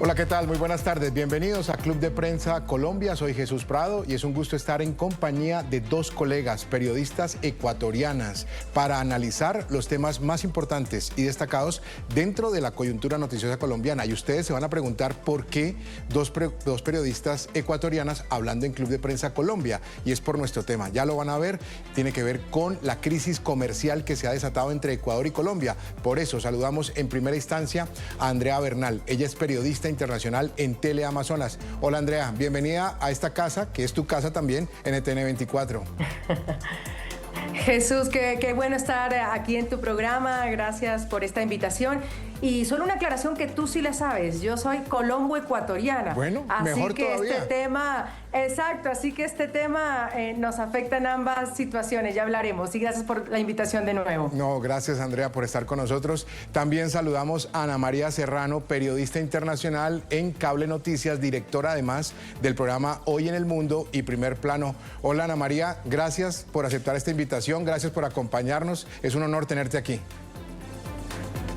Hola, ¿qué tal? Muy buenas tardes. Bienvenidos a Club de Prensa Colombia. Soy Jesús Prado y es un gusto estar en compañía de dos colegas periodistas ecuatorianas para analizar los temas más importantes y destacados dentro de la coyuntura noticiosa colombiana. Y ustedes se van a preguntar por qué dos periodistas ecuatorianas hablando en Club de Prensa Colombia. Y es por nuestro tema. Ya lo van a ver. Tiene que ver con la crisis comercial que se ha desatado entre Ecuador y Colombia. Por eso saludamos en primera instancia a Andrea Bernal. Ella es periodista internacional en Teleamazonas. Hola Andrea, bienvenida a esta casa, que es tu casa también, NTN 24. Jesús, qué bueno estar aquí en tu programa, gracias por esta invitación. Y solo una aclaración que tú sí la sabes, yo soy colombo-ecuatoriana. Bueno, así mejor que todavía. este tema, exacto, así que este tema nos afecta en ambas situaciones, ya hablaremos. Y gracias por la invitación de nuevo. No, gracias Andrea por estar con nosotros. También saludamos a Ana María Serrano, periodista internacional en Cable Noticias, directora además del programa Hoy en el Mundo y Primer Plano. Hola Ana María, gracias por aceptar esta invitación, gracias por acompañarnos, es un honor tenerte aquí.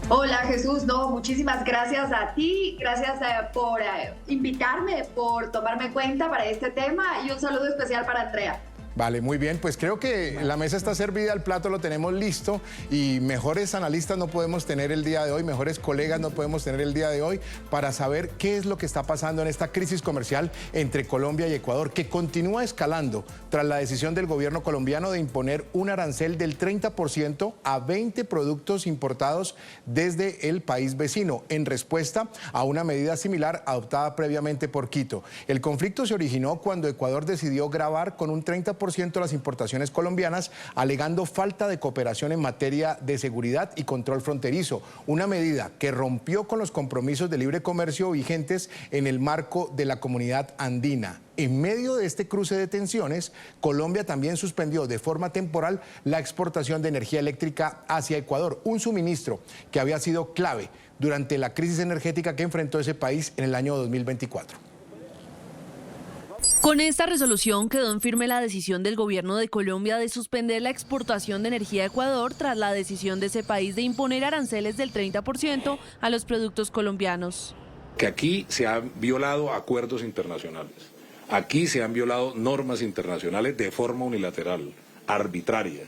Hola Jesús, no, muchísimas gracias a ti, gracias por invitarme, por tomarme en cuenta para este tema y un saludo especial para Andrea. Vale, muy bien, pues creo que la mesa está servida, el plato lo tenemos listo y mejores analistas no podemos tener el día de hoy, mejores colegas no podemos tener el día de hoy para saber qué es lo que está pasando en esta crisis comercial entre Colombia y Ecuador, que continúa escalando tras la decisión del gobierno colombiano de imponer un arancel del 30% a 20 productos importados desde el país vecino, en respuesta a una medida similar adoptada previamente por Quito. El conflicto se originó cuando Ecuador decidió gravar con un 30% las importaciones colombianas, alegando falta de cooperación en materia de seguridad y control fronterizo, una medida que rompió con los compromisos de libre comercio vigentes en el marco de la comunidad andina. En medio de este cruce de tensiones, Colombia también suspendió de forma temporal la exportación de energía eléctrica hacia Ecuador, un suministro que había sido clave durante la crisis energética que enfrentó ese país en el año 2024. Con esta resolución quedó en firme la decisión del gobierno de Colombia de suspender la exportación de energía a Ecuador tras la decisión de ese país de imponer aranceles del 30% a los productos colombianos. Que aquí se han violado acuerdos internacionales, aquí se han violado normas internacionales de forma unilateral, arbitraria,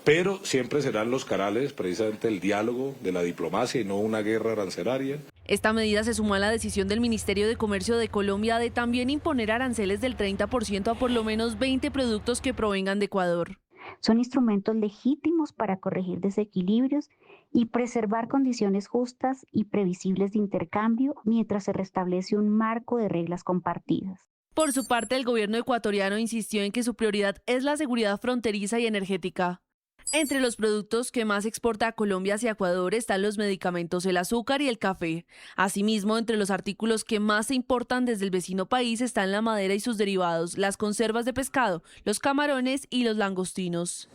pero siempre serán los canales precisamente el diálogo de la diplomacia y no una guerra arancelaria. Esta medida se sumó a la decisión del Ministerio de Comercio de Colombia de también imponer aranceles del 30% a por lo menos 20 productos que provengan de Ecuador. Son instrumentos legítimos para corregir desequilibrios y preservar condiciones justas y previsibles de intercambio mientras se restablece un marco de reglas compartidas. Por su parte, el gobierno ecuatoriano insistió en que su prioridad es la seguridad fronteriza y energética. Entre los productos que más exporta a Colombia hacia Ecuador están los medicamentos, el azúcar y el café. Asimismo, entre los artículos que más se importan desde el vecino país están la madera y sus derivados, las conservas de pescado, los camarones y los langostinos.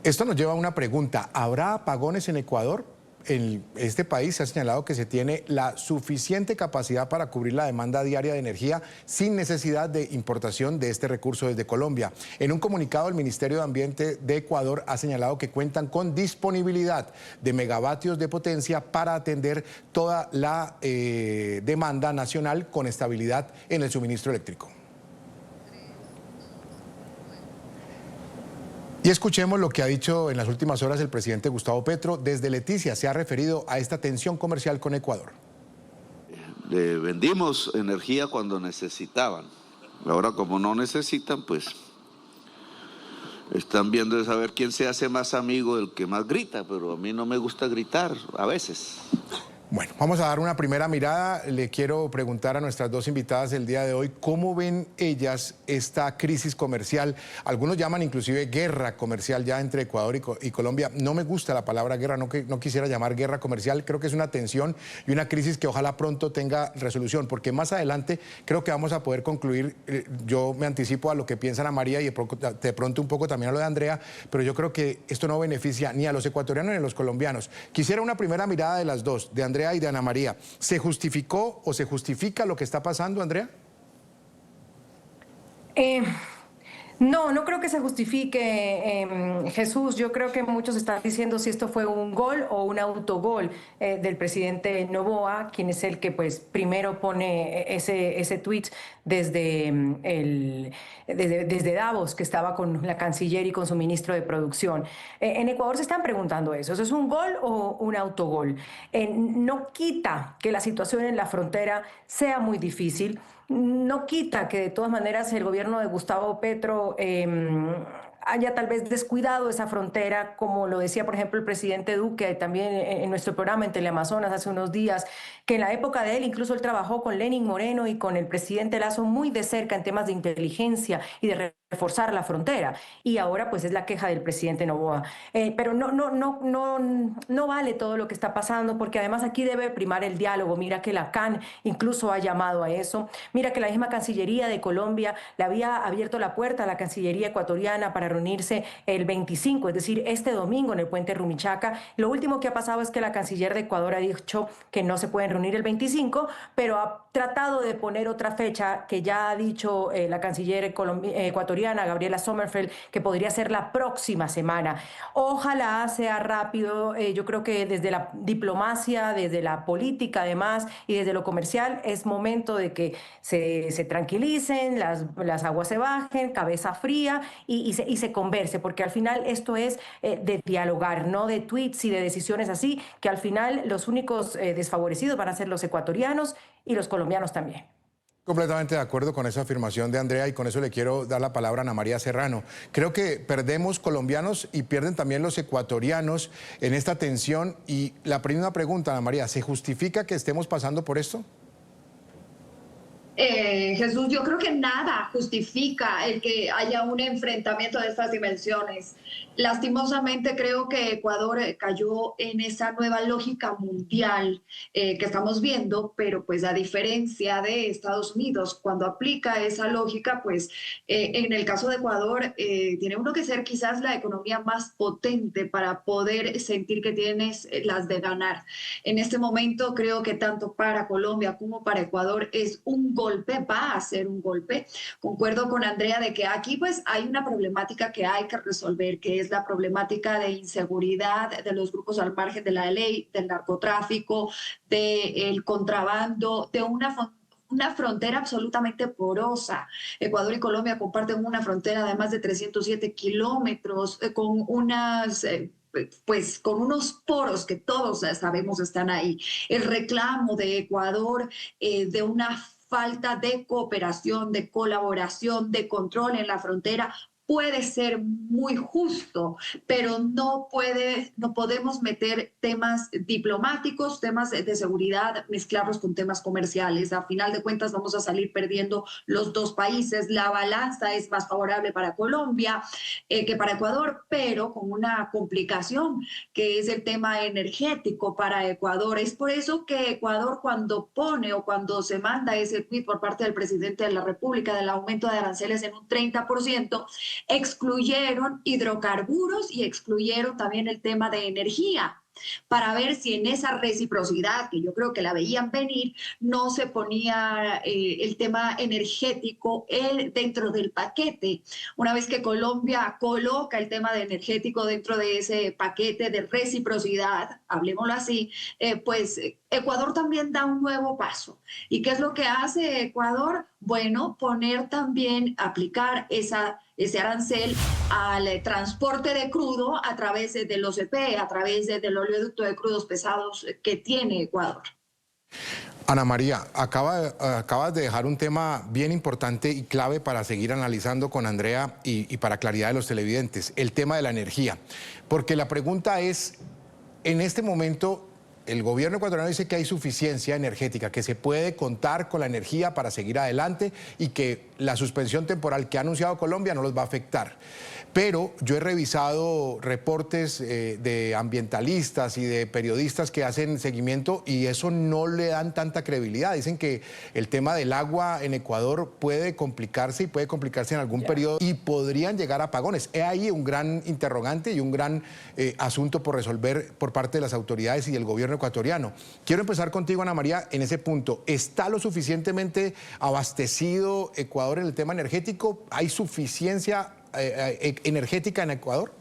Esto nos lleva a una pregunta. ¿Habrá apagones en Ecuador? En este país se ha señalado que se tiene la suficiente capacidad para cubrir la demanda diaria de energía sin necesidad de importación de este recurso desde Colombia. En un comunicado, el Ministerio de Ambiente de Ecuador ha señalado que cuentan con disponibilidad de megavatios de potencia para atender toda la demanda nacional con estabilidad en el suministro eléctrico. Y escuchemos lo que ha dicho en las últimas horas el presidente Gustavo Petro. Desde Leticia se ha referido a esta tensión comercial con Ecuador. Le vendimos energía cuando necesitaban. Ahora como no necesitan, pues están viendo de saber quién se hace más amigo del que más grita, pero a mí no me gusta gritar a veces. Bueno, vamos a dar una primera mirada. Le quiero preguntar a nuestras dos invitadas del día de hoy, ¿cómo ven ellas esta crisis comercial? Algunos llaman inclusive guerra comercial ya entre Ecuador y Colombia. No me gusta la palabra guerra, no quisiera llamar guerra comercial. Creo que es una tensión y una crisis que ojalá pronto tenga resolución, porque más adelante creo que vamos a poder concluir. Yo me anticipo a lo que piensa Ana María y de pronto un poco también a lo de Andrea, pero yo creo que esto no beneficia ni a los ecuatorianos ni a los colombianos. Quisiera una primera mirada de las dos, de Andrea y de Ana María. ¿Se justificó o se justifica lo que está pasando, Andrea? No, no creo que se justifique, Jesús. Yo creo que muchos están diciendo si esto fue un gol o un autogol del presidente Noboa, quien es el que pues primero pone ese tweet desde, desde Davos, que estaba con la canciller y con su ministro de producción. En Ecuador se están preguntando eso. ¿Eso es un gol o un autogol? No quita que la situación en la frontera sea muy difícil. No quita que de todas maneras el gobierno de Gustavo Petro haya tal vez descuidado esa frontera, como lo decía, por ejemplo, el presidente Duque también en nuestro programa en Teleamazonas hace unos días, que en la época de él incluso él trabajó con Lenín Moreno y con el presidente Lasso muy de cerca en temas de inteligencia y de reforzar la frontera. Y ahora pues es la queja del presidente Noboa. Pero no vale todo lo que está pasando, porque además aquí debe primar el diálogo. Mira que la CAN incluso ha llamado a eso. Mira que la misma Cancillería de Colombia le había abierto la puerta a la Cancillería ecuatoriana para reunirse el 25, es decir, este domingo en el puente Rumichaca. Lo último que ha pasado es que la canciller de Ecuador ha dicho que no se pueden reunir el 25, pero ha tratado de poner otra fecha que ya ha dicho la canciller ecuatoriana, Gabriela Sommerfeld, que podría ser la próxima semana. Ojalá sea rápido. Yo creo que desde la diplomacia, desde la política además y desde lo comercial es momento de que se tranquilicen, las aguas se bajen, cabeza fría y se converse, porque al final esto es de dialogar, no de tweets y de decisiones así, que al final los únicos desfavorecidos van a ser los ecuatorianos y los colombianos también. Completamente de acuerdo con esa afirmación de Andrea, y con eso le quiero dar la palabra a Ana María Serrano. Creo que perdemos colombianos y pierden también los ecuatorianos en esta tensión. Y la primera pregunta, Ana María, ¿se justifica que estemos pasando por esto? Jesús, yo creo que nada justifica el que haya un enfrentamiento de estas dimensiones. Lastimosamente creo que Ecuador cayó en esa nueva lógica mundial que estamos viendo, pero pues a diferencia de Estados Unidos, cuando aplica esa lógica, pues en el caso de Ecuador tiene uno que ser quizás la economía más potente para poder sentir que tienes las de ganar. En este momento creo que tanto para Colombia como para Ecuador es un golpe, va a ser un golpe. Concuerdo con Andrea de que aquí pues hay una problemática que hay que resolver, que es la problemática de inseguridad de los grupos al margen de la ley, del narcotráfico, del contrabando, de una frontera absolutamente porosa. Ecuador y Colombia comparten una frontera de más de 307 kilómetros con unas... pues con unos poros que todos sabemos están ahí. El reclamo de Ecuador de una falta de cooperación, de colaboración, de control en la frontera puede ser muy justo, pero no podemos meter temas diplomáticos, temas de seguridad, mezclarlos con temas comerciales. A final de cuentas vamos a salir perdiendo los dos países. La balanza es más favorable para Colombia que para Ecuador, pero con una complicación que es el tema energético para Ecuador. Es por eso que Ecuador, cuando pone o cuando se manda ese tuit por parte del presidente de la República del aumento de aranceles en un 30%, excluyeron hidrocarburos y excluyeron también el tema de energía, para ver si en esa reciprocidad, que yo creo que la veían venir, no se ponía el tema energético dentro del paquete. Una vez que Colombia coloca el tema de energético dentro de ese paquete de reciprocidad, hablemoslo así, pues Ecuador también da un nuevo paso. ¿Y qué es lo que hace Ecuador? Bueno, poner también, aplicar ese arancel al transporte de crudo a través de los OCP, a través del oleoducto de crudos pesados que tiene Ecuador. Ana María, acabas de dejar un tema bien importante y clave para seguir analizando con Andrea y para claridad de los televidentes, el tema de la energía. Porque la pregunta es, en este momento, el gobierno ecuatoriano dice que hay suficiencia energética, que se puede contar con la energía para seguir adelante y que la suspensión temporal que ha anunciado Colombia no los va a afectar. Pero yo he revisado reportes de ambientalistas y de periodistas que hacen seguimiento y eso no le dan tanta credibilidad. Dicen que el tema del agua en Ecuador puede complicarse y puede complicarse en algún periodo y podrían llegar a apagones. He ahí un gran interrogante y un gran asunto por resolver por parte de las autoridades y del gobierno gobierno ecuatoriano. Quiero empezar contigo, Ana María, en ese punto. ¿Está lo suficientemente abastecido Ecuador en el tema energético? ¿Hay suficiencia energética en Ecuador?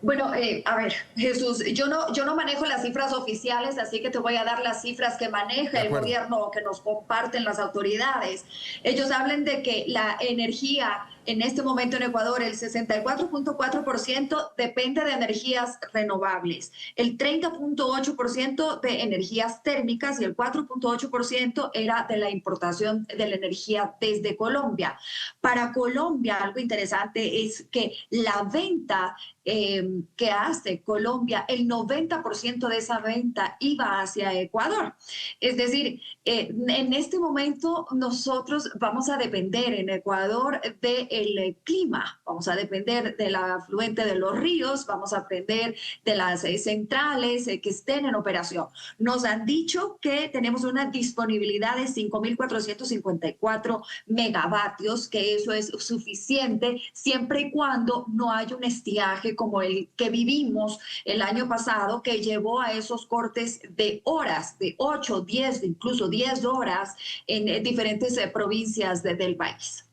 Bueno, a ver, Jesús, yo no manejo las cifras oficiales, así que te voy a dar las cifras que maneja el gobierno, que nos comparten las autoridades. Ellos hablan de que la energía en este momento en Ecuador, el 64.4% depende de energías renovables, el 30.8% de energías térmicas y el 4.8% era de la importación de la energía desde Colombia. Para Colombia, algo interesante es que la venta que hace Colombia, el 90% de esa venta iba hacia Ecuador. Es decir, en este momento nosotros vamos a depender en Ecuador del clima, vamos a depender del afluente de los ríos, vamos a depender de las centrales que estén en operación. Nos han dicho que tenemos una disponibilidad de 5.454 megavatios, que eso es suficiente siempre y cuando no haya un estiaje como el que vivimos el año pasado, que llevó a esos cortes de horas, de 8, 10, incluso 10 horas en diferentes provincias del país.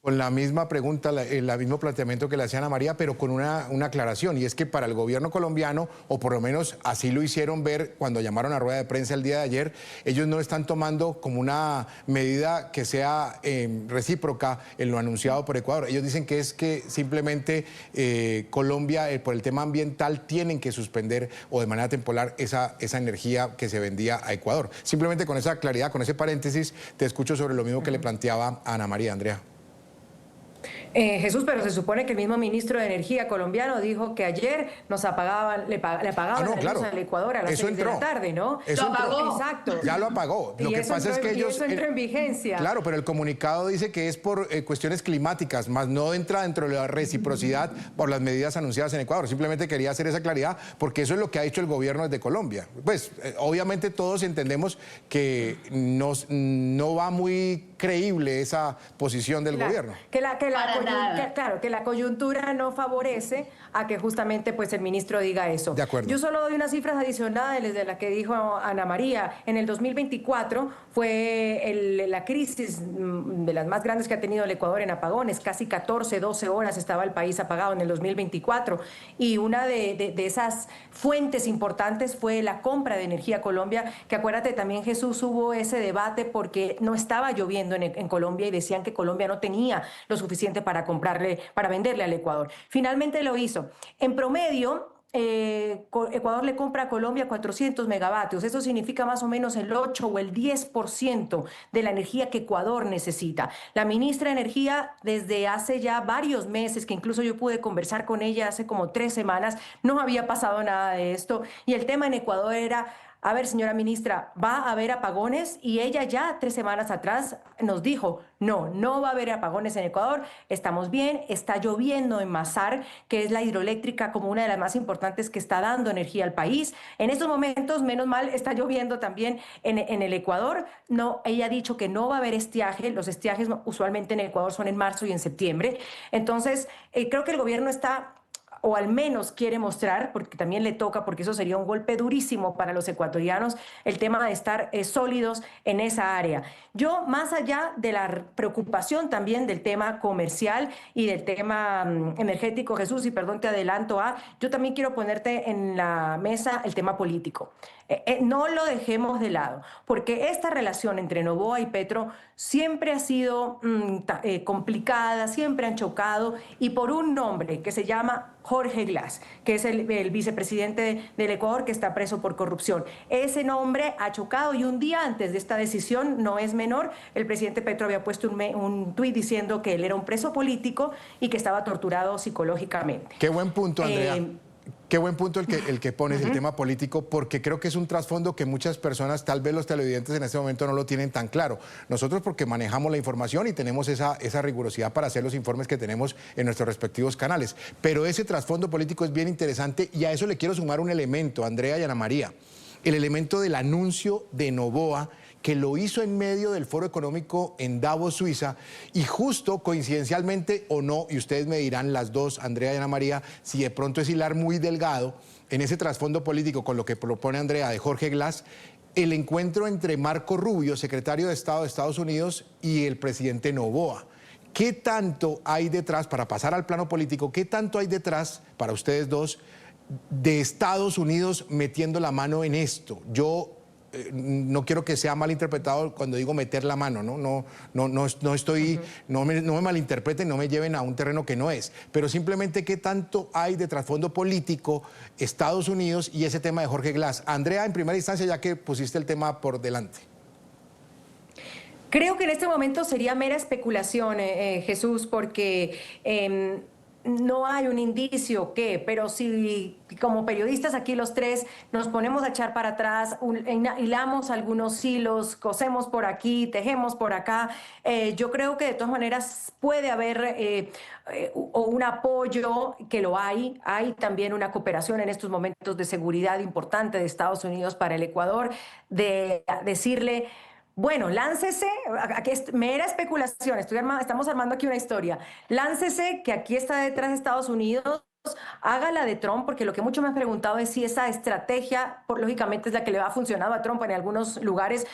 Con la misma pregunta, el mismo planteamiento que le hacía Ana María, pero con una aclaración, y es que para el gobierno colombiano, o por lo menos así lo hicieron ver cuando llamaron a rueda de prensa el día de ayer, ellos no están tomando como una medida que sea recíproca en lo anunciado por Ecuador. Ellos dicen que es que simplemente Colombia, por el tema ambiental, tienen que suspender o de manera temporal esa energía que se vendía a Ecuador. Simplemente con esa claridad, con ese paréntesis, te escucho sobre lo mismo que le planteaba a Ana María. Andrea. Jesús, pero se supone que el mismo ministro de Energía colombiano dijo que ayer nos apagaban, le apagaban la luz al Ecuador a las 6 de la tarde, ¿no? Eso lo apagó. Exacto. Ya lo apagó. Lo que pasa es que ellos... eso entró en vigencia. Claro, pero el comunicado dice que es por cuestiones climáticas, más no entra dentro de la reciprocidad por las medidas anunciadas en Ecuador. Simplemente quería hacer esa claridad porque eso es lo que ha hecho el gobierno desde Colombia. Pues obviamente todos entendemos que no va muy creíble esa posición del gobierno. Que la coyuntura no favorece a que justamente pues el ministro diga eso. De acuerdo. Yo solo doy unas cifras adicionales de las que dijo Ana María. En el 2024 fue la crisis de las más grandes que ha tenido el Ecuador en apagones. Casi 14, 12 horas estaba el país apagado en el 2024. Y una de esas fuentes importantes fue la compra de Energía Colombia, que acuérdate también, Jesús, hubo ese debate porque no estaba lloviendo en Colombia y decían que Colombia no tenía lo suficiente para venderle al Ecuador. Finalmente lo hizo. En promedio, Ecuador le compra a Colombia 400 megavatios. Eso significa más o menos el 8 o el 10% de la energía que Ecuador necesita. La ministra de Energía, desde hace ya varios meses, que incluso yo pude conversar con ella hace como 3 semanas, no había pasado nada de esto. Y el tema en Ecuador era... A ver, señora ministra, ¿va a haber apagones? Y ella ya 3 semanas atrás nos dijo, no va a haber apagones en Ecuador, estamos bien, está lloviendo en Masar, que es la hidroeléctrica como una de las más importantes que está dando energía al país. En estos momentos, menos mal, está lloviendo también en el Ecuador. No, ella ha dicho que no va a haber estiaje, los estiajes usualmente en Ecuador son en marzo y en septiembre. Entonces, creo que el gobierno está... o al menos quiere mostrar, porque también le toca, porque eso sería un golpe durísimo para los ecuatorianos, el tema de estar sólidos en esa área. Yo, más allá de la preocupación también del tema comercial y del tema energético, Jesús, y perdón, te adelanto, yo también quiero ponerte en la mesa el tema político. No lo dejemos de lado, porque esta relación entre Noboa y Petro siempre ha sido complicada, siempre han chocado, y por un nombre que se llama Jorge Glass, que es el vicepresidente del Ecuador que está preso por corrupción. Ese nombre ha chocado y un día antes de esta decisión, no es menor, el presidente Petro había puesto un tuit diciendo que él era un preso político y que estaba torturado psicológicamente. Qué buen punto, Andrea. Qué buen punto el que pones, el tema político, porque creo que es un trasfondo que muchas personas, tal vez los televidentes en este momento no lo tienen tan claro. Nosotros porque manejamos la información y tenemos esa rigurosidad para hacer los informes que tenemos en nuestros respectivos canales. Pero ese trasfondo político es bien interesante y a eso le quiero sumar un elemento, Andrea y Ana María. el elemento del anuncio de Noboa, que lo hizo en medio del Foro Económico en Davos, Suiza, y justo coincidencialmente o no, y ustedes me dirán las dos, Andrea y Ana María, si de pronto es hilar muy delgado en ese trasfondo político con lo que propone Andrea de Jorge Glass, el encuentro entre Marco Rubio, secretario de Estado de Estados Unidos, y el presidente Noboa. ¿Qué tanto hay detrás, para pasar al plano político, qué tanto hay detrás, para ustedes dos, de Estados Unidos metiendo la mano en esto? Yo no quiero que sea malinterpretado cuando digo meter la mano, no estoy, no me malinterpreten, no me lleven a un terreno que no es, pero simplemente qué tanto hay de trasfondo político Estados Unidos y ese tema de Jorge Glass. Andrea, en primera instancia, ya que pusiste el tema por delante. Creo que en este momento sería mera especulación, Jesús, porque no hay un indicio pero si como periodistas aquí los tres nos ponemos a echar para atrás, hilamos algunos hilos, cosemos por aquí, tejemos por acá, yo creo que de todas maneras puede haber un apoyo, que lo hay también una cooperación en estos momentos de seguridad importante de Estados Unidos para el Ecuador, de decirle: bueno, láncese, aquí es mera especulación, estamos armando aquí una historia. Láncese, que aquí está detrás de Estados Unidos, haga la de Trump, porque lo que mucho me han preguntado es si esa estrategia, lógicamente, es la que le ha funcionado a Trump en algunos lugares.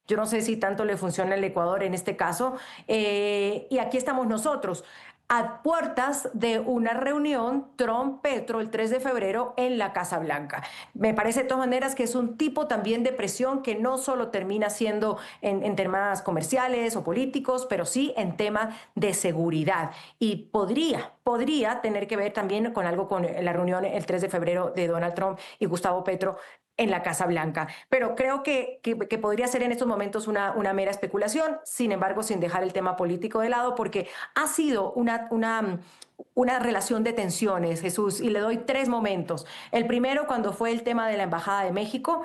Yo no sé si tanto le funciona al Ecuador en este caso. Y aquí estamos nosotros, a puertas de una reunión Trump-Petro el 3 de febrero en la Casa Blanca. Me parece de todas maneras que es un tipo también de presión que no solo termina siendo en temas comerciales o políticos, pero sí en tema de seguridad. Y podría tener que ver también con algo con la reunión el 3 de febrero de Donald Trump y Gustavo Petro en la Casa Blanca. Pero creo que podría ser en estos momentos una mera especulación, sin embargo, sin dejar el tema político de lado, porque ha sido una relación de tensiones, Jesús, y le doy 3 momentos. El primero, cuando fue el tema de la Embajada de México,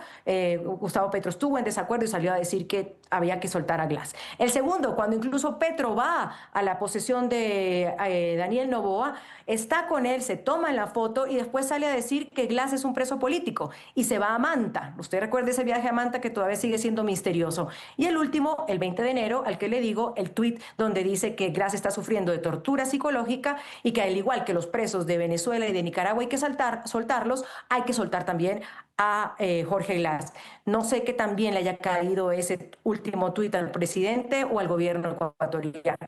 Gustavo Petro estuvo en desacuerdo y salió a decir que había que soltar a Glass. El segundo, cuando incluso Petro va a la posesión de Daniel Noboa, está con él, se toma la foto y después sale a decir que Glass es un preso político y se va a Manta. Usted recuerda ese viaje a Manta que todavía sigue siendo misterioso. Y el último, el 20 de enero, al que le digo, el tuit donde dice que Glass está sufriendo de tortura psicológica y que al igual que los presos de Venezuela y de Nicaragua hay que soltarlos, hay que soltar también a Jorge Glass. No sé que también le haya caído ese último tuit al presidente o al gobierno ecuatoriano.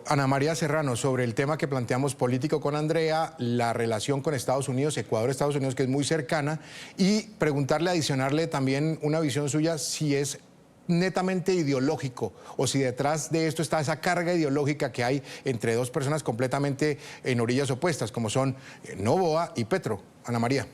Ana María Serrano, sobre el tema que planteamos político con Andrea, la relación con Estados Unidos, Ecuador-Estados Unidos, que es muy cercana, y preguntarle, adicionarle también una visión suya, si es netamente ideológico o si detrás de esto está esa carga ideológica que hay entre dos personas completamente en orillas opuestas, como son Noboa y Petro. Ana María.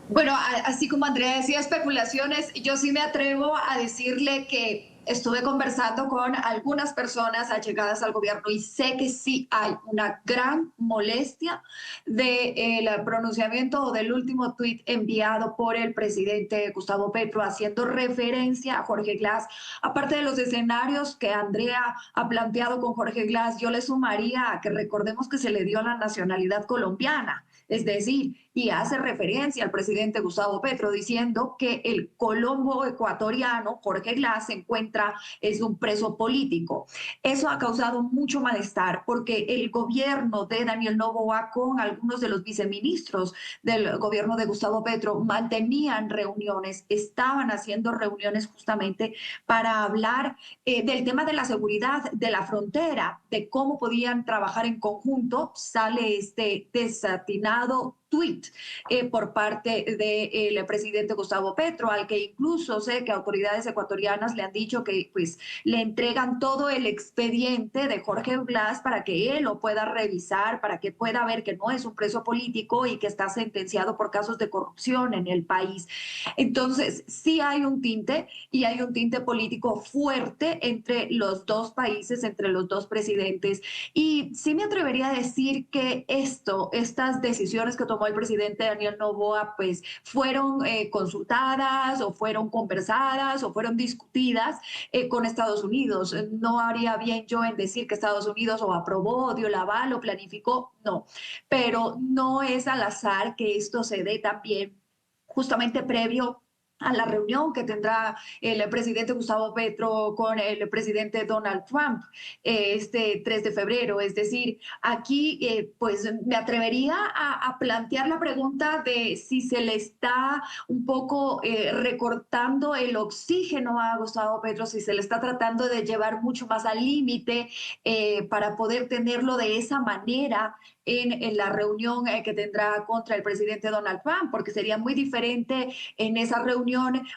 Bueno, así como Andrea decía especulaciones, yo sí me atrevo a decirle que estuve conversando con algunas personas allegadas al gobierno y sé que sí hay una gran molestia del pronunciamiento o del último tuit enviado por el presidente Gustavo Petro haciendo referencia a Jorge Glass. Aparte de los escenarios que Andrea ha planteado con Jorge Glass, yo le sumaría a que recordemos que se le dio la nacionalidad colombiana. Es decir, y hace referencia al presidente Gustavo Petro diciendo que el colombo ecuatoriano Jorge Glass es un preso político. Eso ha causado mucho malestar porque el gobierno de Daniel Noboa con algunos de los viceministros del gobierno de Gustavo Petro mantenían reuniones, estaban haciendo reuniones justamente para hablar del tema de la seguridad de la frontera, de cómo podían trabajar en conjunto. Sale este desatinado tuit por parte del presidente Gustavo Petro, al que incluso sé que autoridades ecuatorianas le han dicho que pues le entregan todo el expediente de Jorge Glass para que él lo pueda revisar, para que pueda ver que no es un preso político y que está sentenciado por casos de corrupción en el país. Entonces, sí hay un tinte y hay un tinte político fuerte entre los dos países, entre los dos presidentes. Y sí me atrevería a decir que estas decisiones que tomó el presidente Daniel Noboa, pues fueron consultadas o fueron conversadas o fueron discutidas con Estados Unidos. No haría bien yo en decir que Estados Unidos o aprobó, dio el aval o planificó, no. Pero no es al azar que esto se dé también justamente previo a la reunión que tendrá el presidente Gustavo Petro con el presidente Donald Trump este 3 de febrero. Es decir, aquí pues me atrevería a plantear la pregunta de si se le está un poco recortando el oxígeno a Gustavo Petro, si se le está tratando de llevar mucho más al límite para poder tenerlo de esa manera en la reunión que tendrá contra el presidente Donald Trump, porque sería muy diferente en esa reunión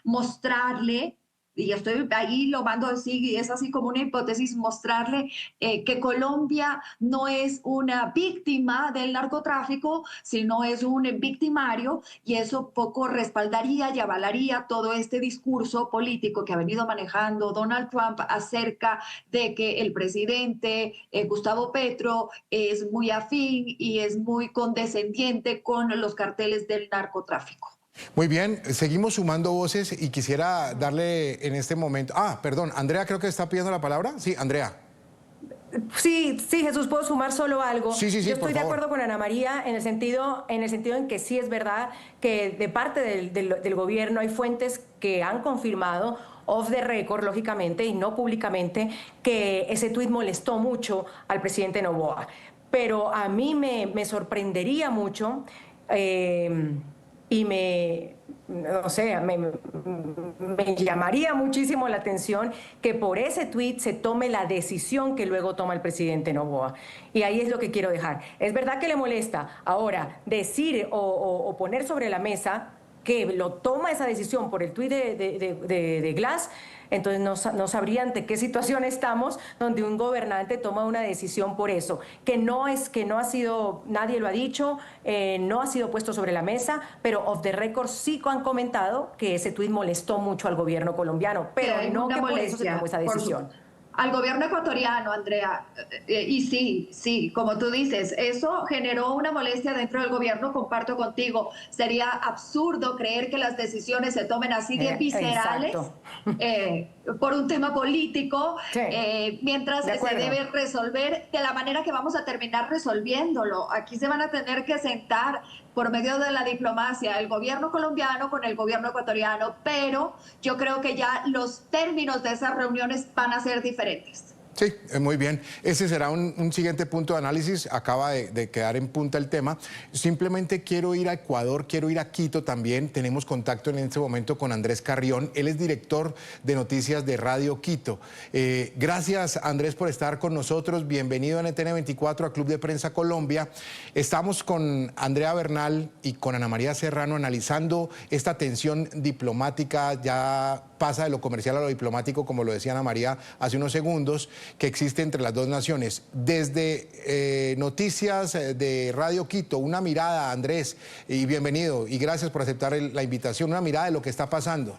mostrarle, y estoy ahí lo mando así, es así como una hipótesis, mostrarle que Colombia no es una víctima del narcotráfico, sino es un victimario, y eso poco respaldaría y avalaría todo este discurso político que ha venido manejando Donald Trump acerca de que el presidente Gustavo Petro es muy afín y es muy condescendiente con los carteles del narcotráfico. Muy bien, seguimos sumando voces y quisiera darle en este momento... perdón, Andrea creo que está pidiendo la palabra. Sí, Andrea. Sí, Jesús, ¿puedo sumar solo algo? Sí, Yo estoy de favor. acuerdo con Ana María en el sentido en que sí es verdad que de parte del gobierno hay fuentes que han confirmado off the record, lógicamente, y no públicamente, que ese tuit molestó mucho al presidente Noboa. Pero a mí me sorprendería mucho y me llamaría muchísimo la atención que por ese tuit se tome la decisión que luego toma el presidente Noboa. Y ahí es lo que quiero dejar. Es verdad que le molesta. Ahora, decir o poner sobre la mesa que lo toma esa decisión por el tuit de Glass, entonces no sabría ante qué situación estamos donde un gobernante toma una decisión por eso, que no ha sido, nadie lo ha dicho, no ha sido puesto sobre la mesa, pero off the record sí han comentado que ese tuit molestó mucho al gobierno colombiano, pero no que por eso se tomó esa decisión. Al gobierno ecuatoriano, Andrea, y sí, como tú dices, eso generó una molestia dentro del gobierno, comparto contigo. Sería absurdo creer que las decisiones se tomen así de viscerales por un tema político, mientras se debe resolver de la manera que vamos a terminar resolviéndolo. Aquí se van a tener que sentar por medio de la diplomacia el gobierno colombiano con el gobierno ecuatoriano, pero yo creo que ya los términos de esas reuniones van a ser diferentes. Sí, muy bien. Ese será un siguiente punto de análisis. Acaba de quedar en punta el tema. Simplemente quiero ir a Ecuador, quiero ir a Quito también. Tenemos contacto en este momento con Andrés Carrión. Él es director de noticias de Radio Quito. Gracias, Andrés, por estar con nosotros. Bienvenido a NTN 24, a Club de Prensa Colombia. Estamos con Andrea Bernal y con Ana María Serrano analizando esta tensión diplomática. Ya pasa de lo comercial a lo diplomático, como lo decía Ana María hace unos segundos, que existe entre las dos naciones. Desde Noticias de Radio Quito, una mirada, Andrés, y bienvenido, y gracias por aceptar la invitación, una mirada de lo que está pasando.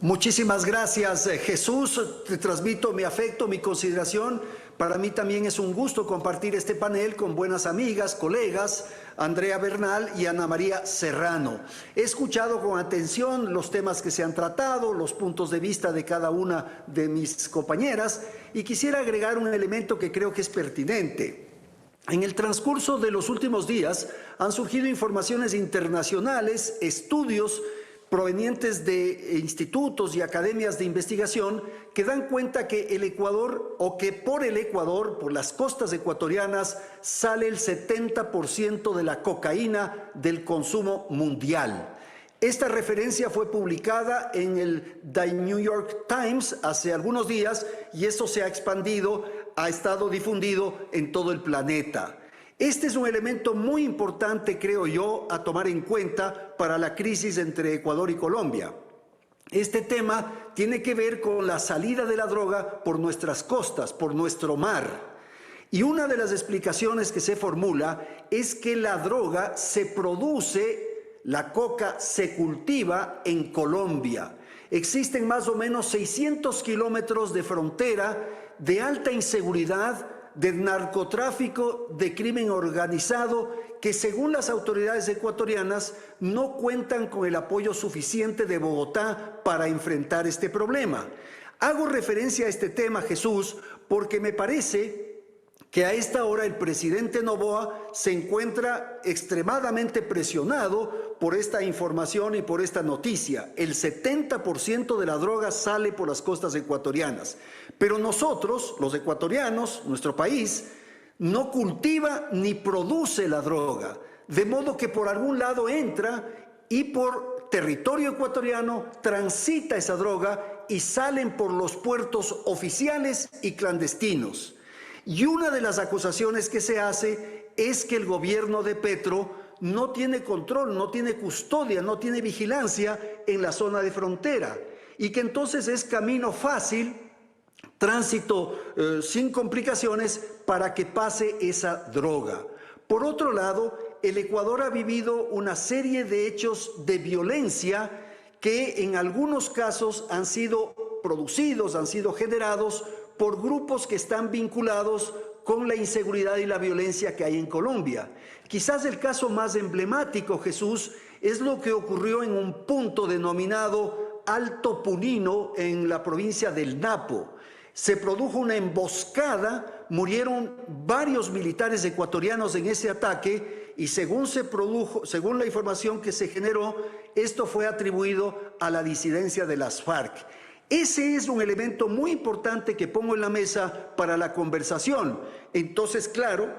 Muchísimas gracias, Jesús. Te transmito mi afecto, mi consideración. Para mí también es un gusto compartir este panel con buenas amigas, colegas, Andrea Bernal y Ana María Serrano. He escuchado con atención los temas que se han tratado, los puntos de vista de cada una de mis compañeras, y quisiera agregar un elemento que creo que es pertinente. En el transcurso de los últimos días han surgido informaciones internacionales, estudios provenientes de institutos y academias de investigación que dan cuenta que el Ecuador, o que por el Ecuador, por las costas ecuatorianas, sale el 70% de la cocaína del consumo mundial. Esta referencia fue publicada en el The New York Times hace algunos días y eso se ha expandido, ha estado difundido en todo el planeta. Este es un elemento muy importante, creo yo, a tomar en cuenta para la crisis entre Ecuador y Colombia. Este tema tiene que ver con la salida de la droga por nuestras costas, por nuestro mar. Y una de las explicaciones que se formula es que la droga se produce, la coca se cultiva en Colombia. Existen más o menos 600 kilómetros de frontera de alta inseguridad, de narcotráfico, de crimen organizado, que según las autoridades ecuatorianas no cuentan con el apoyo suficiente de Bogotá para enfrentar este problema. Hago referencia a este tema, Jesús, porque me parece que a esta hora el presidente Noboa se encuentra extremadamente presionado por esta información y por esta noticia. El 70% de la droga sale por las costas ecuatorianas. Pero nosotros, los ecuatorianos, nuestro país, no cultiva ni produce la droga. De modo que por algún lado entra y por territorio ecuatoriano transita esa droga y salen por los puertos oficiales y clandestinos. Y una de las acusaciones que se hace es que el gobierno de Petro no tiene control, no tiene custodia, no tiene vigilancia en la zona de frontera y que entonces es camino fácil, tránsito sin complicaciones para que pase esa droga. Por otro lado, el Ecuador ha vivido una serie de hechos de violencia que en algunos casos han sido producidos, han sido generados por grupos que están vinculados con la inseguridad y la violencia que hay en Colombia. Quizás el caso más emblemático, Jesús, es lo que ocurrió en un punto denominado Alto Punino en la provincia del Napo. Se produjo una emboscada, murieron varios militares ecuatorianos en ese ataque y según la información que se generó, esto fue atribuido a la disidencia de las FARC. Ese es un elemento muy importante que pongo en la mesa para la conversación. Entonces, claro,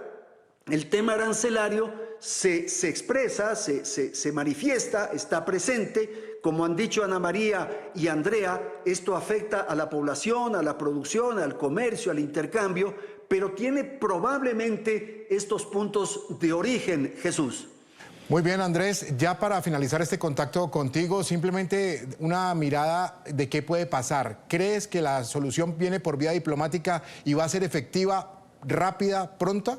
el tema arancelario se expresa, se manifiesta, está presente. Como han dicho Ana María y Andrea, esto afecta a la población, a la producción, al comercio, al intercambio, pero tiene probablemente estos puntos de origen, Jesús. Muy bien, Andrés, ya para finalizar este contacto contigo, simplemente una mirada de qué puede pasar. ¿Crees que la solución viene por vía diplomática y va a ser efectiva, rápida, pronta?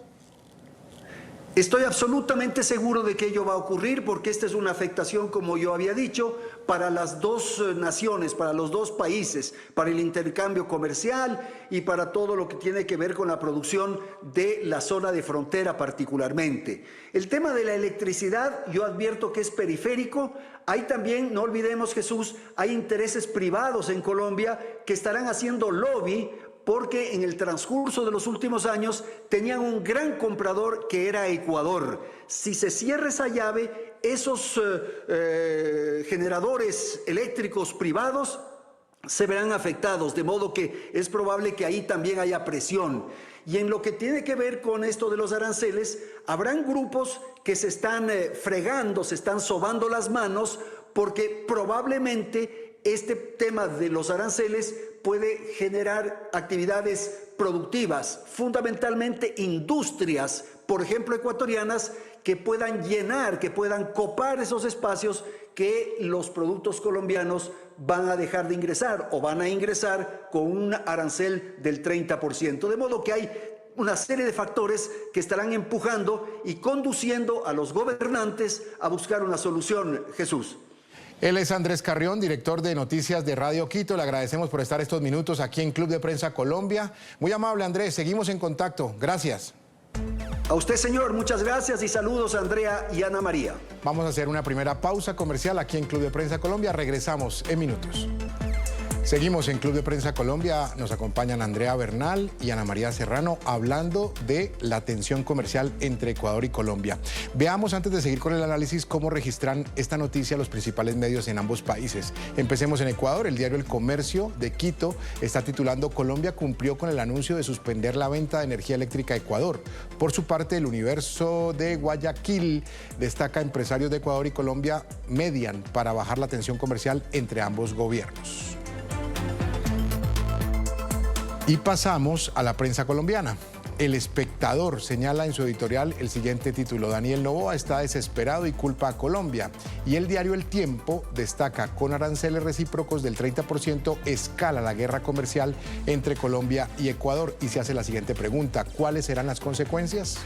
Estoy absolutamente seguro de que ello va a ocurrir porque esta es una afectación, como yo había dicho, para las dos naciones, para los dos países, para el intercambio comercial y para todo lo que tiene que ver con la producción de la zona de frontera particularmente. El tema de la electricidad, yo advierto que es periférico. Hay también, no olvidemos, Jesús, hay intereses privados en Colombia que estarán haciendo lobby porque en el transcurso de los últimos años tenían un gran comprador que era Ecuador. Si se cierra esa llave, esos generadores eléctricos privados se verán afectados, de modo que es probable que ahí también haya presión. Y en lo que tiene que ver con esto de los aranceles, habrán grupos que se están fregando, se están sobando las manos, porque probablemente este tema de los aranceles puede generar actividades productivas, fundamentalmente industrias, por ejemplo, ecuatorianas, que puedan llenar, que puedan copar esos espacios que los productos colombianos van a dejar de ingresar o van a ingresar con un arancel del 30%. De modo que hay una serie de factores que estarán empujando y conduciendo a los gobernantes a buscar una solución, Jesús. Él es Andrés Carrión, director de Noticias de Radio Quito. Le agradecemos por estar estos minutos aquí en Club de Prensa Colombia. Muy amable, Andrés. Seguimos en contacto. Gracias. A usted, señor. Muchas gracias y saludos a Andrea y Ana María. Vamos a hacer una primera pausa comercial aquí en Club de Prensa Colombia. Regresamos en minutos. Seguimos en Club de Prensa Colombia, nos acompañan Andrea Bernal y Ana María Serrano hablando de la tensión comercial entre Ecuador y Colombia. Veamos antes de seguir con el análisis cómo registran esta noticia los principales medios en ambos países. Empecemos en Ecuador, el diario El Comercio de Quito está titulando Colombia cumplió con el anuncio de suspender la venta de energía eléctrica a Ecuador. Por su parte, El Universo de Guayaquil destaca empresarios de Ecuador y Colombia median para bajar la tensión comercial entre ambos gobiernos. Y pasamos a la prensa colombiana. El Espectador señala en su editorial el siguiente título: Daniel Noboa está desesperado y culpa a Colombia. Y el diario El Tiempo destaca: con aranceles recíprocos del 30% escala la guerra comercial entre Colombia y Ecuador. Y se hace la siguiente pregunta: ¿cuáles serán las consecuencias?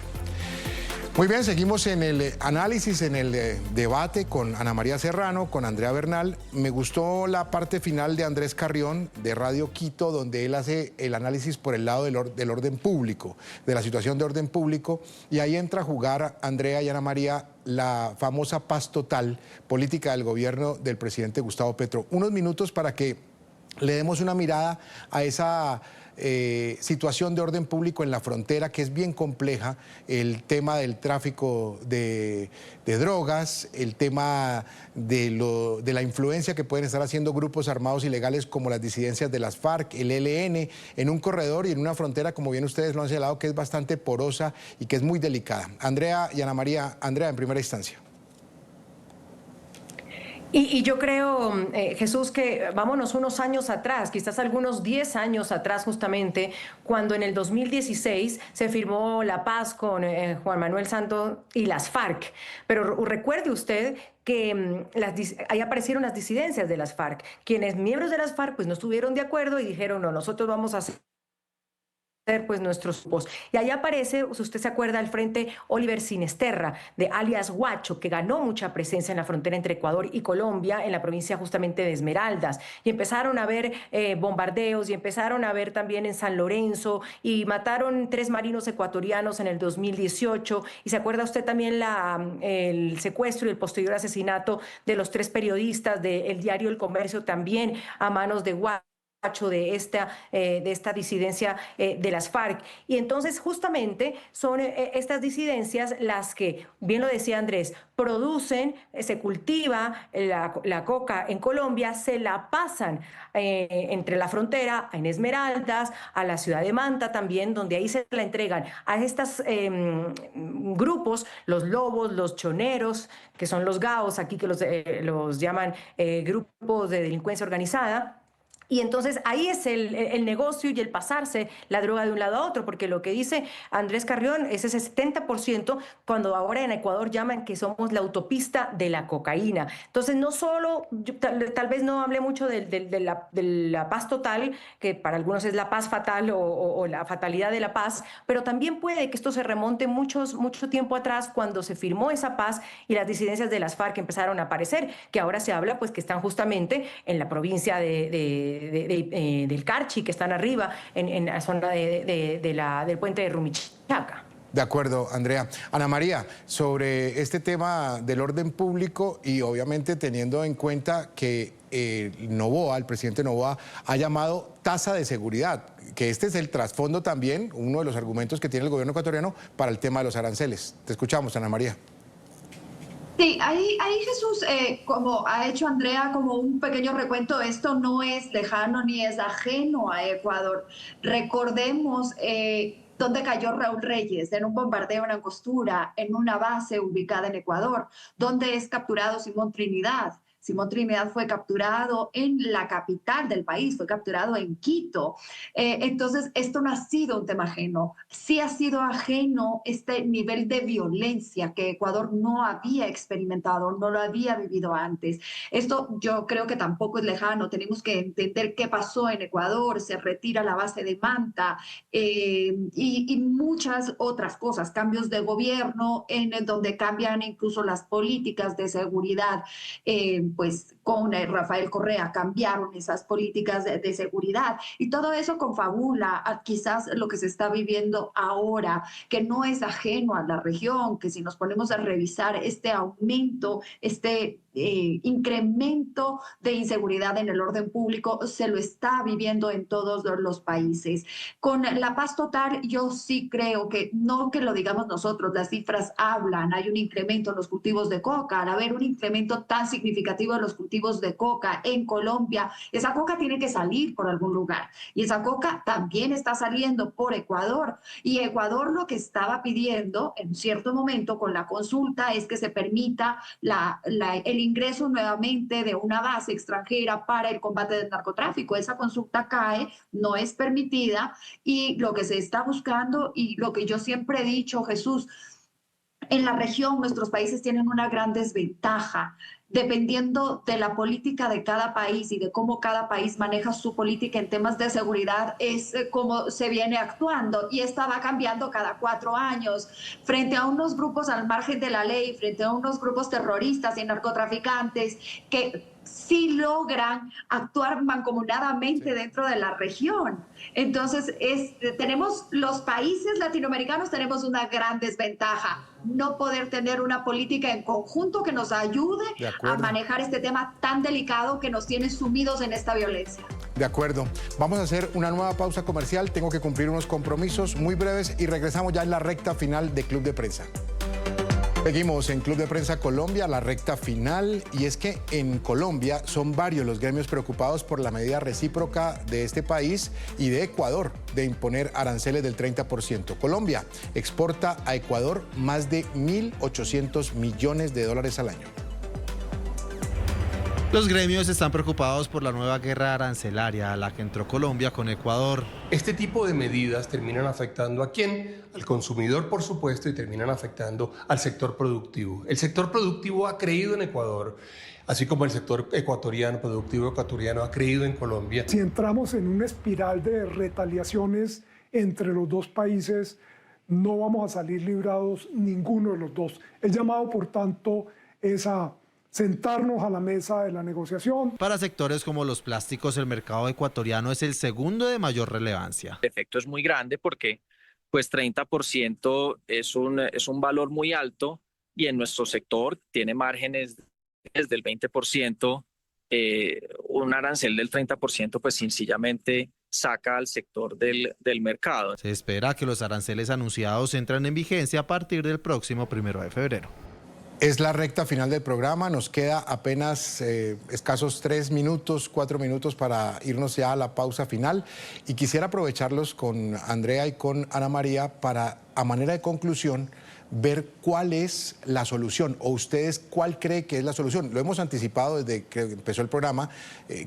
Muy bien, seguimos en el análisis, en el debate con Ana María Serrano, con Andrea Bernal. Me gustó la parte final de Andrés Carrión, de Radio Quito, donde él hace el análisis por el lado del orden público, de la situación de orden público, y ahí entra a jugar Andrea y Ana María la famosa paz total política del gobierno del presidente Gustavo Petro. Unos minutos para que le demos una mirada a esa situación de orden público en la frontera, que es bien compleja, el tema del tráfico de drogas, el tema de la influencia que pueden estar haciendo grupos armados ilegales como las disidencias de las FARC, el ELN, en un corredor y en una frontera, como bien ustedes lo han señalado, que es bastante porosa y que es muy delicada. Andrea y Ana María, Andrea, en primera instancia. Y yo creo, Jesús, que vámonos unos años atrás, quizás algunos 10 años atrás justamente, cuando en el 2016 se firmó la paz con Juan Manuel Santos y las FARC. Pero recuerde usted que ahí aparecieron las disidencias de las FARC. Quienes miembros de las FARC pues no estuvieron de acuerdo y dijeron, no, nosotros vamos a hacer pues nuestros grupos. Y ahí aparece, si usted se acuerda, al frente Oliver Sinesterra, de alias Huacho, que ganó mucha presencia en la frontera entre Ecuador y Colombia, en la provincia justamente de Esmeraldas. Y empezaron a haber bombardeos, y empezaron a haber también en San Lorenzo, y mataron 3 marinos ecuatorianos en el 2018. Y se acuerda usted también el secuestro y el posterior asesinato de los 3 periodistas del diario El Comercio, también a manos de Huacho, de esta disidencia de las FARC. Y entonces justamente son estas disidencias las que, bien lo decía Andrés, producen, se cultiva la coca en Colombia, se la pasan entre la frontera, en Esmeraldas, a la ciudad de Manta también, donde ahí se la entregan a estos grupos, los lobos, los choneros, que son los gaos, aquí que los llaman grupos de delincuencia organizada. Y entonces ahí es el negocio y el pasarse la droga de un lado a otro, porque lo que dice Andrés Carrión es ese 70%, cuando ahora en Ecuador llaman que somos la autopista de la cocaína. Entonces no solo, tal vez no hablé mucho de la paz total, que para algunos es la paz fatal o la fatalidad de la paz, pero también puede que esto se remonte mucho tiempo atrás, cuando se firmó esa paz y las disidencias de las FARC empezaron a aparecer, que ahora se habla pues que están justamente en la provincia del Carchi, que están arriba en la zona del puente de Rumichaca. De acuerdo, Andrea. Ana María, sobre este tema del orden público y obviamente teniendo en cuenta que Noboa, el presidente Noboa, ha llamado tasa de seguridad, que este es el trasfondo también, uno de los argumentos que tiene el gobierno ecuatoriano para el tema de los aranceles. Te escuchamos, Ana María. Sí, ahí Jesús, como ha hecho Andrea, como un pequeño recuento, esto no es lejano ni es ajeno a Ecuador. Recordemos dónde cayó Raúl Reyes, en un bombardeo en Angostura, en una base ubicada en Ecuador, donde es capturado Simón Trinidad. Simón Trinidad fue capturado en la capital del país, fue capturado en Quito. Entonces, esto no ha sido un tema ajeno. Sí ha sido ajeno este nivel de violencia que Ecuador no había experimentado, no lo había vivido antes. Esto yo creo que tampoco es lejano. Tenemos que entender qué pasó en Ecuador, se retira la base de Manta y muchas otras cosas, cambios de gobierno en donde cambian incluso las políticas de seguridad. Pues con Rafael Correa cambiaron esas políticas de seguridad y todo eso confabula a quizás lo que se está viviendo ahora, que no es ajeno a la región, que si nos ponemos a revisar este aumento, incremento de inseguridad en el orden público, se lo está viviendo en todos los países. Con la paz total, yo sí creo que, no que lo digamos nosotros, las cifras hablan, hay un incremento en los cultivos de coca. Al haber un incremento tan significativo en los cultivos de coca en Colombia, esa coca tiene que salir por algún lugar y esa coca también está saliendo por Ecuador, y Ecuador lo que estaba pidiendo en cierto momento con la consulta es que se permita el ingreso nuevamente de una base extranjera para el combate del narcotráfico. Esa consulta cae, no es permitida, y lo que se está buscando y lo que yo siempre he dicho, Jesús, en la región nuestros países tienen una gran desventaja. Dependiendo de la política de cada país y de cómo cada país maneja su política en temas de seguridad, es como se viene actuando, y esta va cambiando cada 4 años frente a unos grupos al margen de la ley, frente a unos grupos terroristas y narcotraficantes que sí logran actuar mancomunadamente dentro de la región. Entonces, tenemos los países latinoamericanos, tenemos una gran desventaja, no poder tener una política en conjunto que nos ayude a manejar este tema tan delicado que nos tiene sumidos en esta violencia. De acuerdo. Vamos a hacer una nueva pausa comercial. Tengo que cumplir unos compromisos muy breves y regresamos ya en la recta final de Club de Prensa. Seguimos en Club de Prensa Colombia, la recta final, y es que en Colombia son varios los gremios preocupados por la medida recíproca de este país y de Ecuador de imponer aranceles del 30%. Colombia exporta a Ecuador más de 1.800 millones de dólares al año. Los gremios están preocupados por la nueva guerra arancelaria a la que entró Colombia con Ecuador. Este tipo de medidas terminan afectando ¿a quién? Al consumidor, por supuesto, y terminan afectando al sector productivo. El sector productivo ha creído en Ecuador, así como el sector productivo ecuatoriano ha creído en Colombia. Si entramos en una espiral de retaliaciones entre los dos países, no vamos a salir librados ninguno de los dos. El llamado, por tanto, es a sentarnos a la mesa de la negociación. Para sectores como los plásticos, el mercado ecuatoriano es el segundo de mayor relevancia. El efecto es muy grande porque pues 30% es un valor muy alto y en nuestro sector tiene márgenes desde el 20%. Un arancel del 30% pues sencillamente saca al sector del mercado. Se espera que los aranceles anunciados entren en vigencia a partir del próximo 1 de febrero. Es la recta final del programa, nos queda apenas escasos 4 minutos para irnos ya a la pausa final y quisiera aprovecharlos con Andrea y con Ana María para, a manera de conclusión, ver cuál es la solución o ustedes cuál cree que es la solución. Lo hemos anticipado desde que empezó el programa,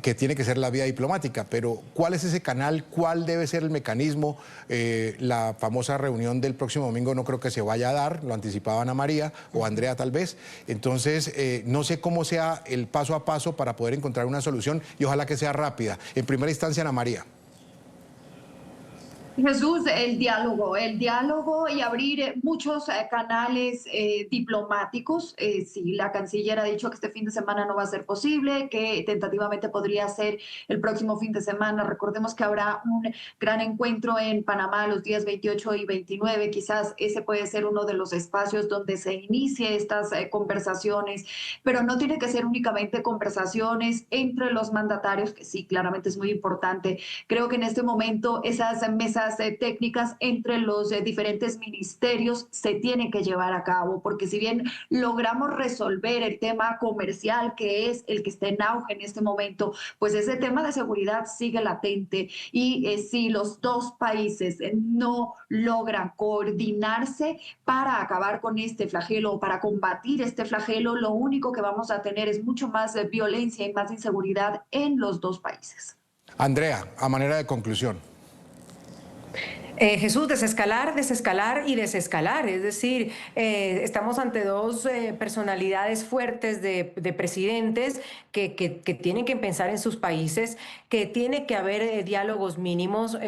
que tiene que ser la vía diplomática, pero ¿cuál es ese canal? ¿Cuál debe ser el mecanismo? La famosa reunión del próximo domingo no creo que se vaya a dar, lo anticipaba Ana María o Andrea tal vez. Entonces, no sé cómo sea el paso a paso para poder encontrar una solución y ojalá que sea rápida. En primera instancia, Ana María. Jesús, el diálogo y abrir muchos canales diplomáticos. Sí, la canciller ha dicho que este fin de semana no va a ser posible, que tentativamente podría ser el próximo fin de semana. Recordemos que habrá un gran encuentro en Panamá los días 28 y 29. Quizás ese puede ser uno de los espacios donde se inicie estas conversaciones, pero no tiene que ser únicamente conversaciones entre los mandatarios, que sí, claramente es muy importante. Creo que en este momento esas mesas técnicas entre los diferentes ministerios se tienen que llevar a cabo, porque si bien logramos resolver el tema comercial, que es el que está en auge en este momento, pues ese tema de seguridad sigue latente y si los dos países no logran coordinarse para acabar con este flagelo o para combatir este flagelo, lo único que vamos a tener es mucho más violencia y más inseguridad en los dos países. Andrea, a manera de conclusión. Jesús, desescalar y desescalar. Es decir, estamos ante dos personalidades fuertes de presidentes que tienen que pensar en sus países, que tiene que haber diálogos mínimos.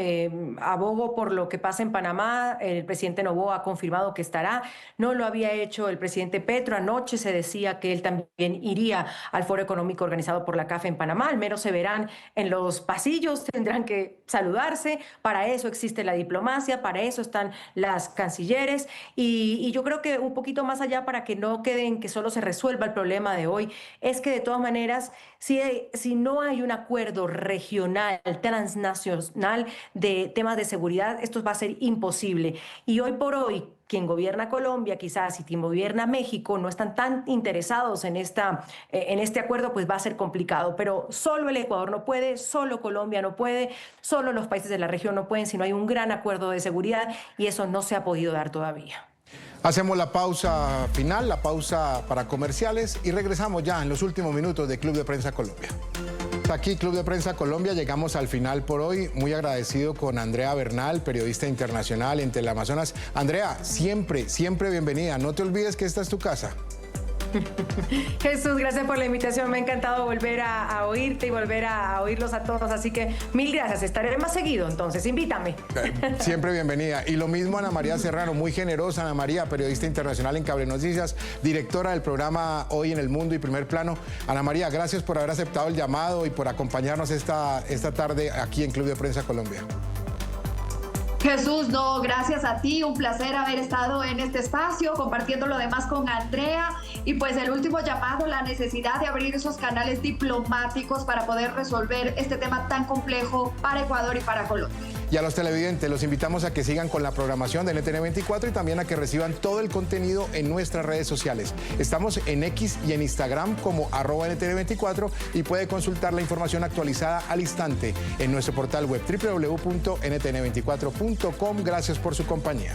Abogo por lo que pasa en Panamá. El presidente Noboa ha confirmado que estará. No lo había hecho el presidente Petro. Anoche se decía que él también iría al Foro Económico organizado por la CAF en Panamá. Al menos se verán en los pasillos, tendrán que saludarse. Para eso existe la diplomacia, para eso están las cancilleres y yo creo que un poquito más allá, para que no quede en que solo se resuelva el problema de hoy, es que de todas maneras, si no hay un acuerdo regional, transnacional de temas de seguridad, esto va a ser imposible. Y hoy por hoy, quien gobierna Colombia, quizás, y quien gobierna México, no están tan interesados en este acuerdo, pues va a ser complicado. Pero solo el Ecuador no puede, solo Colombia no puede, solo los países de la región no pueden, si no hay un gran acuerdo de seguridad, y eso no se ha podido dar todavía. Hacemos la pausa final, la pausa para comerciales, y regresamos ya en los últimos minutos de Club de Prensa Colombia. Aquí, Club de Prensa Colombia, llegamos al final por hoy. Muy agradecido con Andrea Bernal, periodista internacional en Teleamazonas. Andrea, siempre bienvenida. No te olvides que esta es tu casa. Jesús, gracias por la invitación. Me ha encantado volver a oírte y volver a oírlos a todos. Así que mil gracias. Estaré más seguido, entonces. Invítame. Siempre bienvenida. Y lo mismo Ana María Serrano, muy generosa. Ana María, periodista internacional en Cable Noticias, directora del programa Hoy en el Mundo y Primer Plano. Ana María, gracias por haber aceptado el llamado y por acompañarnos esta tarde aquí en Club de Prensa Colombia. Jesús, no, gracias a ti, un placer haber estado en este espacio, compartiendo lo demás con Andrea, y pues el último llamado, la necesidad de abrir esos canales diplomáticos para poder resolver este tema tan complejo para Ecuador y para Colombia. Y a los televidentes los invitamos a que sigan con la programación de NTN 24 y también a que reciban todo el contenido en nuestras redes sociales. Estamos en X y en Instagram como @NTN24 y puede consultar la información actualizada al instante en nuestro portal web www.ntn24.com. Gracias por su compañía.